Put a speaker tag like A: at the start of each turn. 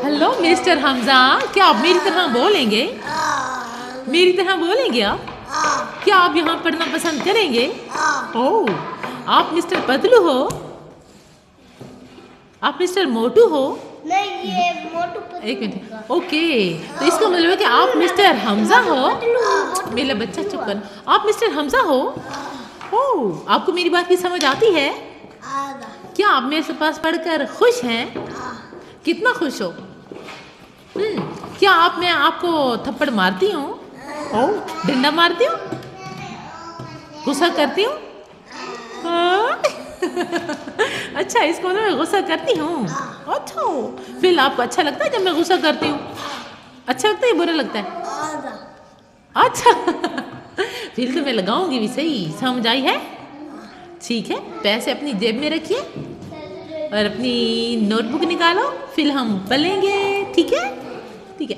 A: Hello mister Hamza, क्या आप मेरी तरह बोलेंगे? मेरी तरह बोलेंगे आप? क्या आप यहाँ पढ़ना पसंद करेंगे? ओह, आप मिस्टर पतलू हो? आप मिस्टर मोटू हो?
B: नहीं, ये मोटू पतलू।
A: एक मिनट। ओके, तो इसका मतलब है कि आप मिस्टर हमजा हो। मेरा बच्चा चुप कर। आप मिस्टर हमजा हो? ओह, आपको मेरी बात की समझ आती है? क्या आप मेरे पास पढ़कर खुश हैं? कितना खुश हो? क्या मैं आपको थप्पड़ मारती हूँ? ओह, डंडा मारती हूँ? गुस्सा करती हूँ? हाँ? अच्छा, इसको मैं गुस्सा करती हूँ। अच्छा, फिर आपको अच्छा लगता है जब मैं गुस्सा करती हूँ? अच्छा लगता है या बुरा लगता है? अच्छा। फिर तो मैं लगाऊंगी भी सही, समझ आई है? ठीक है, पैसे अपनी जेब में रखिए और अपनी नोटबुक निकालो, फिर हम पढ़ेंगे। ठीक है? ठीक है।